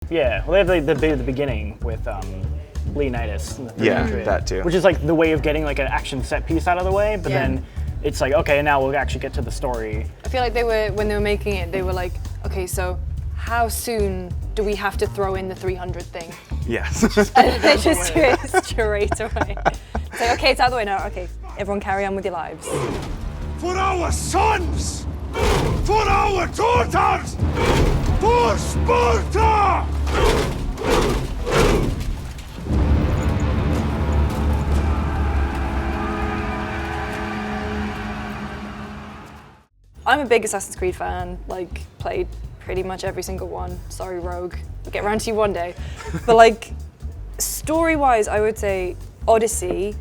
Yeah, well, they have the bit at the beginning with Leonidas. In the 300, Yeah, that too. Which is like the way of getting like an action set piece out of the way, but then it's like, okay, now we'll actually get to the story. I feel like when they were making it, they were like, okay, so how soon do we have to throw in the 300 thing? Yes. And they just do it straight away. It's like, okay, it's out of the way now. Okay, everyone carry on with your lives. For our sons! For our daughters! For Sparta! I'm a big Assassin's Creed fan, like, played pretty much every single one. Sorry, Rogue. We'll get around to you one day. But, like, story-wise, I would say Odyssey.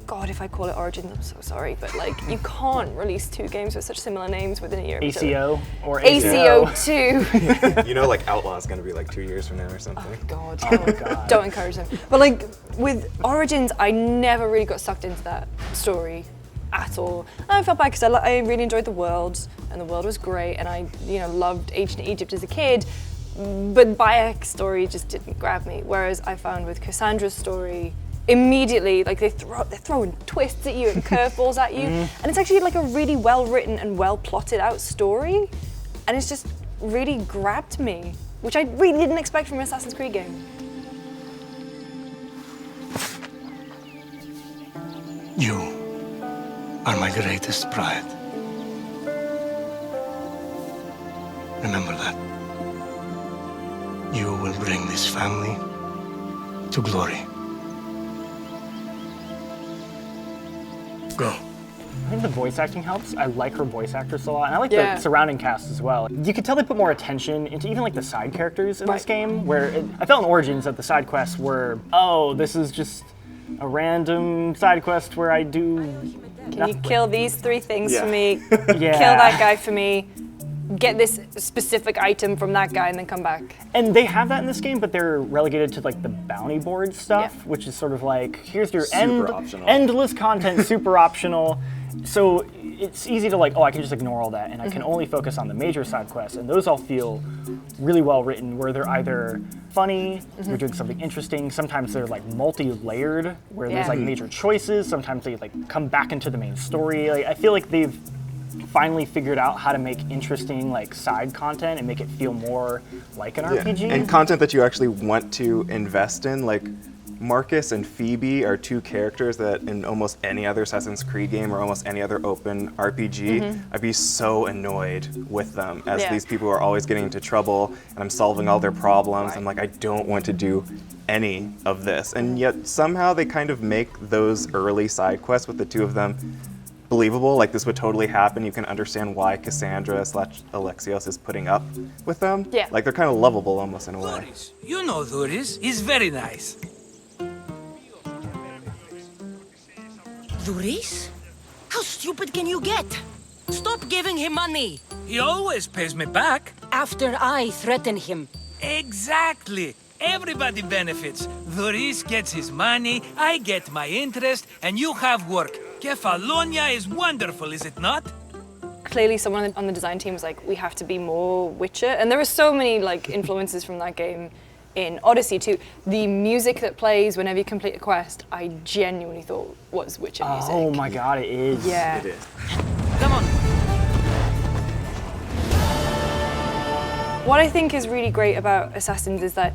God, if I call it Origins, I'm so sorry. But, like, you can't release two games with such similar names within a year. ACO or ACO 2. You know, like Outlaw's gonna be like 2 years from now or something. Oh, God. Oh, my God. Don't encourage them. But, like, with Origins, I never really got sucked into that story at all. And I felt bad because I really enjoyed the world, and the world was great, and I, loved ancient Egypt as a kid. But Bayek's story just didn't grab me. Whereas I found with Cassandra's story, immediately, like they're throwing twists at you and curveballs at you, and it's actually like a really well written and well plotted out story, and it's just really grabbed me, which I really didn't expect from an Assassin's Creed game. You are my greatest pride. Remember that. You will bring this family to glory. Go. I think the voice acting helps. I like her voice actress a lot, and I like the surrounding cast as well. You could tell they put more attention into even like the side characters in this game, where I felt in Origins that the side quests were, oh, this is just a random side quest where I do Can you kill these 3 things for me? Yeah. Kill that guy for me. Get this specific item from that guy and then come back. And they have that in this game, but they're relegated to like the bounty board stuff, which is sort of like, here's your endless content, super optional. So it's easy to like, oh, I can just ignore all that, and I can only focus on the major side quests, and those all feel really well written, where they're either funny, they're doing something interesting, sometimes they're like multi-layered, where there's like major choices, sometimes they like come back into the main story. Like, I feel like they've finally figured out how to make interesting like side content and make it feel more like an RPG. And content that you actually want to invest in, like Marcus and Phoebe are 2 characters that in almost any other Assassin's Creed game or almost any other open RPG, I'd be so annoyed with them as these people are always getting into trouble and I'm solving all their problems. I'm like, I don't want to do any of this. And yet somehow they kind of make those early side quests with the 2 of them believable, like this would totally happen. You can understand why Cassandra / Alexios is putting up with them. Yeah. Like they're kind of lovable almost in a way. Thuris. You know Thuris. He's very nice. Thuris? How stupid can you get? Stop giving him money! He always pays me back. After I threaten him. Exactly. Everybody benefits. Thuris gets his money, I get my interest, and you have work. Kefalonia is wonderful, is it not? Clearly someone on the design team was like, we have to be more Witcher. And there were so many like influences from that game in Odyssey too. The music that plays whenever you complete a quest, I genuinely thought was Witcher music. Oh my God, it is. Yeah. It is. Come on. What I think is really great about Assassins is that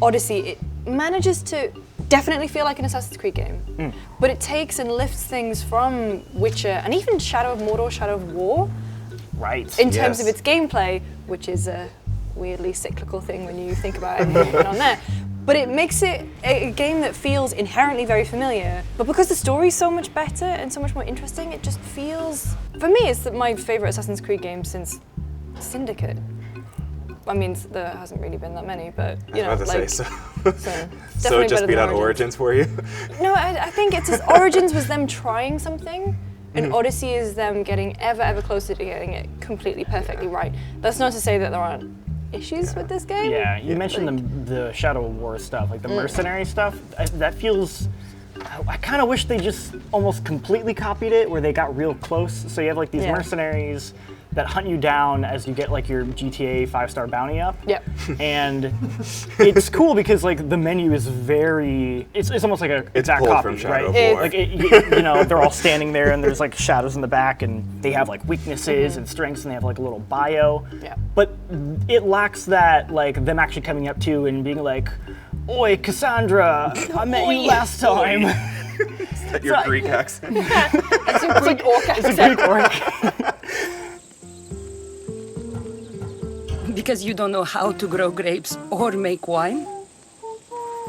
Odyssey, it manages to definitely feel like an Assassin's Creed game, but it takes and lifts things from Witcher and even Shadow of Mordor, Shadow of War, Right. in terms of its gameplay, which is a weirdly cyclical thing when you think about everything going on there. But it makes it a game that feels inherently very familiar, but because the story's so much better and so much more interesting, it just feels, for me, it's my favorite Assassin's Creed game since Syndicate. I mean, there hasn't really been that many, but you know, I was about to like, say, so definitely it just better beat than out Origins for you? No, I think it's just Origins was them trying something, and Odyssey is them getting ever closer to getting it completely perfectly right. That's not to say that there aren't issues with this game. Yeah, you mentioned the Shadow of War stuff, like the mercenary stuff. That feels. I kind of wish they just almost completely copied it, where they got real close. So you have like these mercenaries that hunt you down as you get like your GTA 5-star bounty up. Yep. And it's cool because like the menu is very, it's almost like a exact pulled copy, from Shadow right? of War. Like you know, they're all standing there and there's like shadows in the back and they have like weaknesses and strengths and they have like a little bio. Yeah. But it lacks that like them actually coming up to you and being like, "Oi, Cassandra, I met you last time." Is that your Greek accent? That's a Greek orc accent. Greek orc. Because you don't know how to grow grapes or make wine?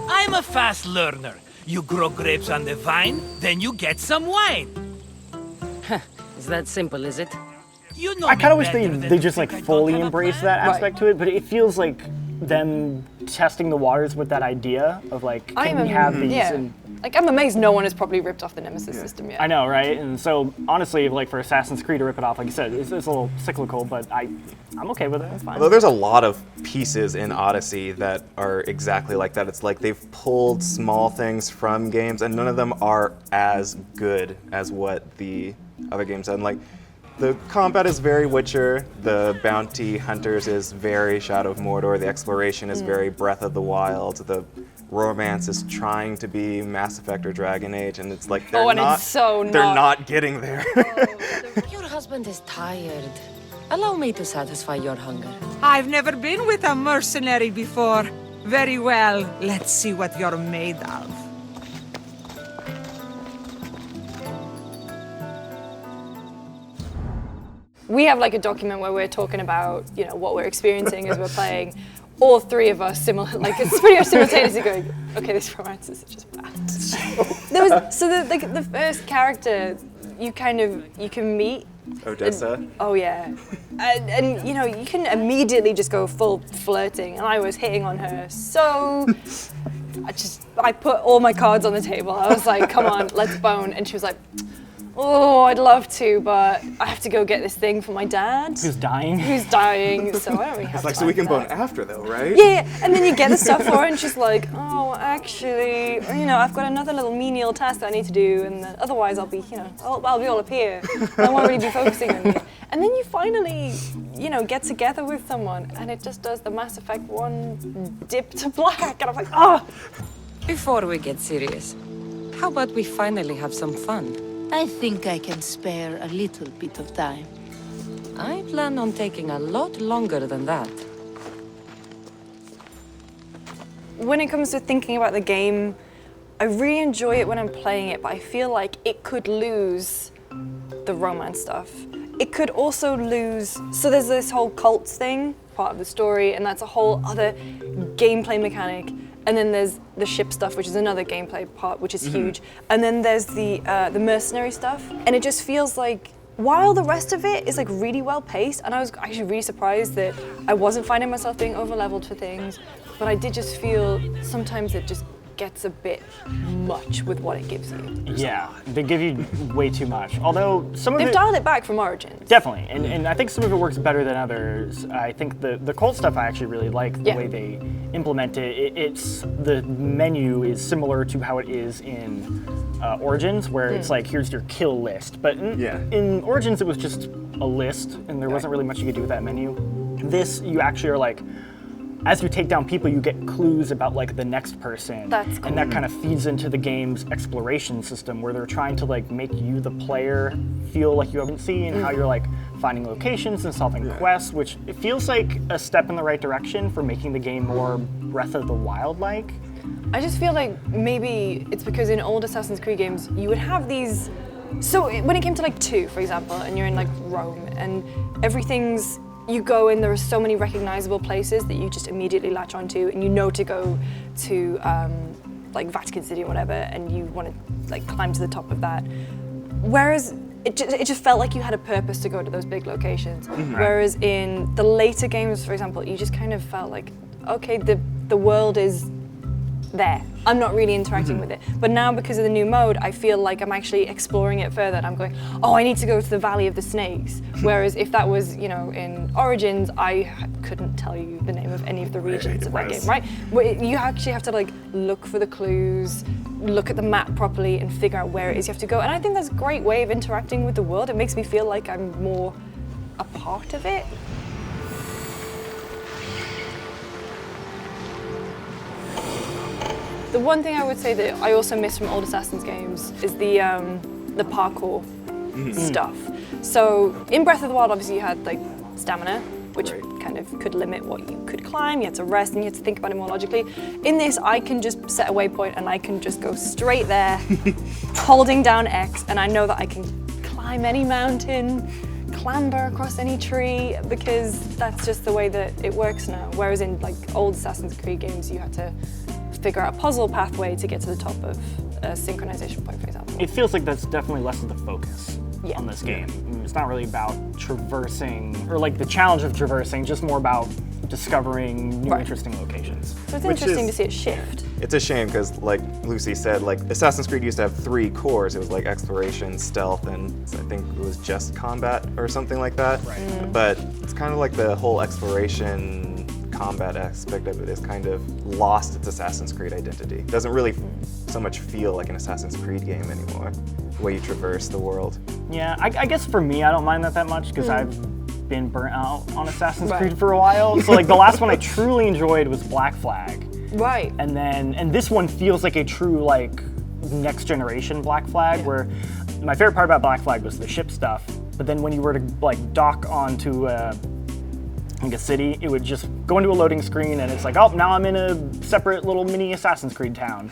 I'm a fast learner. You grow grapes on the vine, then you get some wine. Is that simple, is it? You know I kind of wish better than they to just like think I don't fully have a embrace plan. that aspect to it, but it feels like them testing the waters with that idea of like, can we have these? Yeah. And Like, I'm amazed no one has probably ripped off the Nemesis system yet. I know, right? And so honestly, like for Assassin's Creed to rip it off, like you said, it's a little cyclical, but I'm okay with it. It's fine. Although there's a lot of pieces in Odyssey that are exactly like that. It's like they've pulled small things from games, and none of them are as good as what the other games done. Like, the combat is very Witcher, the bounty hunters is very Shadow of Mordor, the exploration is very Breath of the Wild, the romance is trying to be Mass Effect or Dragon Age, and it's like they're and not. it's so they're not. not getting there. Your husband is tired. Allow me to satisfy your hunger. I've never been with a mercenary before. Very well. Let's see what you're made of. We have like a document where we're talking about, you know, what we're experiencing as we're playing. All three of us like it's pretty much simultaneously going, okay, this romance is just bad. The first character you can meet. Odessa. Oh yeah, and you know you can immediately just go full flirting, and I was hitting on her. So I put all my cards on the table. I was like, come on, let's bone, and she was like, oh, I'd love to, but I have to go get this thing for my dad. Who's dying? Who's dying, so I don't really have It's like, so time we can for bone that. after though, right? Yeah, and then you get the stuff for her, and she's like, oh, actually, you know, I've got another little menial task that I need to do, and otherwise I'll be, you know, I'll be all up here. I won't really be focusing on you. And then you finally, you know, get together with someone, and it just does the Mass Effect 1 dip to black, and I'm like, oh! Before we get serious, how about we finally have some fun? I think I can spare a little bit of time. I plan on taking a lot longer than that. When it comes to thinking about the game, I really enjoy it when I'm playing it, but I feel like it could lose the romance stuff. It could also lose, so there's this whole cult thing, part of the story, and that's a whole other gameplay mechanic. And then there's the ship stuff, which is another gameplay part, which is huge. And then there's the mercenary stuff. And it just feels like, while the rest of it is like really well paced, and I was actually really surprised that I wasn't finding myself being over-leveled for things, but I did just feel sometimes it just gets a bit much with what it gives you. Yeah, they give you way too much. Although some of They've it dialed it back from Origins. definitely, and I think some of it works better than others. I think the cult stuff I actually really like the Yeah. way they implement it. It's the menu is similar to how it is in Origins, where it's like here's your kill list. But in Origins it was just a list, and there wasn't really much you could do with that menu. This you actually are like, as you take down people, you get clues about like the next person. That's cool. And that kind of feeds into the game's exploration system where they're trying to like make you, the player, feel like you haven't seen, how you're like finding locations and solving quests, which it feels like a step in the right direction for making the game more Breath of the Wild-like. I just feel like maybe it's because in old Assassin's Creed games, you would have these. So when it came to like 2, for example, and you're in like Rome, and everything's. You go in, there are so many recognizable places that you just immediately latch onto, and you know to go to like Vatican City or whatever, and you want to like climb to the top of that. Whereas it just felt like you had a purpose to go to those big locations. Whereas in the later games, for example, you just kind of felt like, okay, the world is there. I'm not really interacting with it. But now because of the new mode, I feel like I'm actually exploring it further, and I'm going, oh, I need to go to the Valley of the Snakes. Whereas if that was, you know, in Origins, I couldn't tell you the name of any of the regions of that game, right? You actually have to like look for the clues, look at the map properly, and figure out where it is you have to go. And I think that's a great way of interacting with the world. It makes me feel like I'm more a part of it. The one thing I would say that I also miss from old Assassin's games is the parkour stuff. So in Breath of the Wild, obviously you had like stamina, which kind of could limit what you could climb. You had to rest and you had to think about it more logically. In this, I can just set a waypoint and I can just go straight there, holding down X, and I know that I can climb any mountain, clamber across any tree, because that's just the way that it works now. Whereas in like old Assassin's Creed games, you had to figure out a puzzle pathway to get to the top of a synchronization point, for example. It feels like that's definitely less of the focus on this game. It's not really about traversing, or like the challenge of traversing, just more about discovering new interesting locations. So it's interesting to see it shift. It's a shame because, like Lucy said, like Assassin's Creed used to have 3 cores. It was like exploration, stealth, and I think it was just combat or something like that. But it's kind of like the whole exploration combat aspect of it is kind of lost its Assassin's Creed identity. It doesn't really so much feel like an Assassin's Creed game anymore, the way you traverse the world. Yeah, I guess for me, I don't mind that much because I've been burnt out on Assassin's Creed for a while. So like the last one I truly enjoyed was Black Flag. Right. And this one feels like a true like next generation Black Flag, where my favorite part about Black Flag was the ship stuff. But then when you were to like dock onto like a city, it would just go into a loading screen and it's like, oh, now I'm in a separate little mini Assassin's Creed town.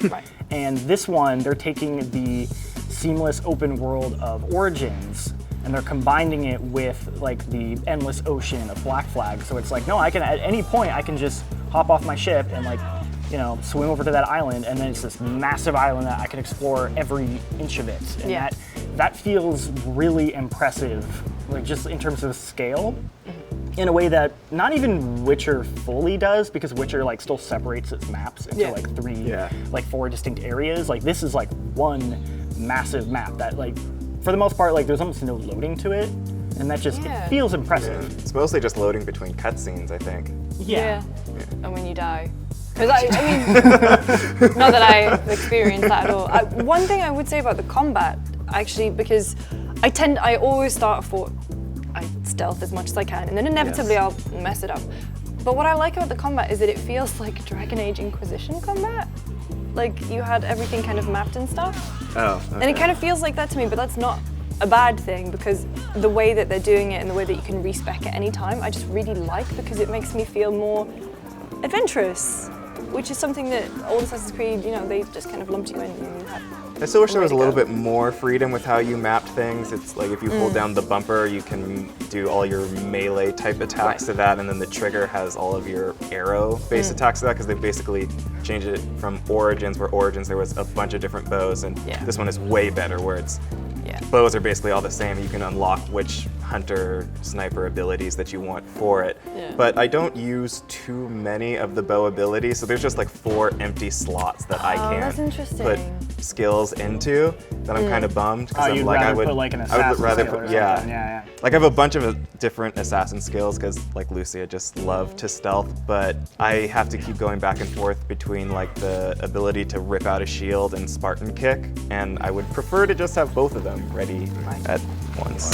And this one, they're taking the seamless open world of Origins and they're combining it with like the endless ocean of Black Flag. So it's like, no, I can at any point I can just hop off my ship and like, you know, swim over to that island, and then it's this massive island that I can explore every inch of it. And that feels really impressive, like just in terms of scale, in a way that not even Witcher fully does, because Witcher like still separates its maps into like 3, like 4 distinct areas. Like this is like one massive map that like, for the most part, like there's almost no loading to it, and that just it feels impressive. It's mostly just loading between cutscenes, I think. And when you die. Because I mean, not that I experienced that at all. One thing I would say about the combat, actually, because I always start I stealth as much as I can, and then inevitably I'll mess it up. But what I like about the combat is that it feels like Dragon Age Inquisition combat. Like you had everything kind of mapped and stuff. And it kind of feels like that to me, but that's not a bad thing, because the way that they're doing it and the way that you can respec at any time, I just really like, because it makes me feel more adventurous, which is something that old Assassin's Creed, you know, they just kind of lumped you in and you had. I still wish there was a little bit more freedom with how you mapped things. It's like if you hold down the bumper, you can do all your melee type attacks to that, and then the trigger has all of your arrow-based attacks to that, because they basically changed it from Origins, where Origins there was a bunch of different bows, and this one is way better, where it's bows are basically all the same. You can unlock which hunter, sniper abilities that you want for it. But I don't use too many of the bow abilities, so there's just like 4 empty slots that I can put skills into that I'm kind of bummed, because I'm like I would rather put like I have a bunch of different assassin skills, because like Lucy, I just love to stealth, but I have to keep going back and forth between like the ability to rip out a shield and Spartan kick, and I would prefer to just have both of them ready at once.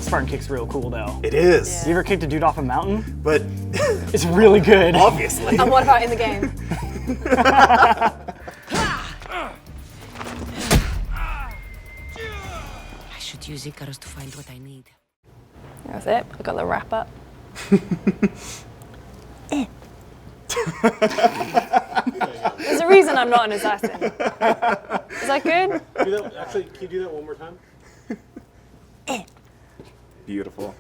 Spartan kick's real cool though. It is. You ever kicked a dude off a mountain? But it's really good. Obviously. And what about in the game? I should use Icarus to find what I need. That's it. I got the wrap up. There's a reason I'm not an assassin. Is that good? Actually, can you do that one more time? Beautiful.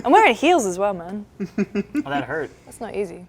I'm wearing heels as well, man. Oh, that hurt. That's not easy.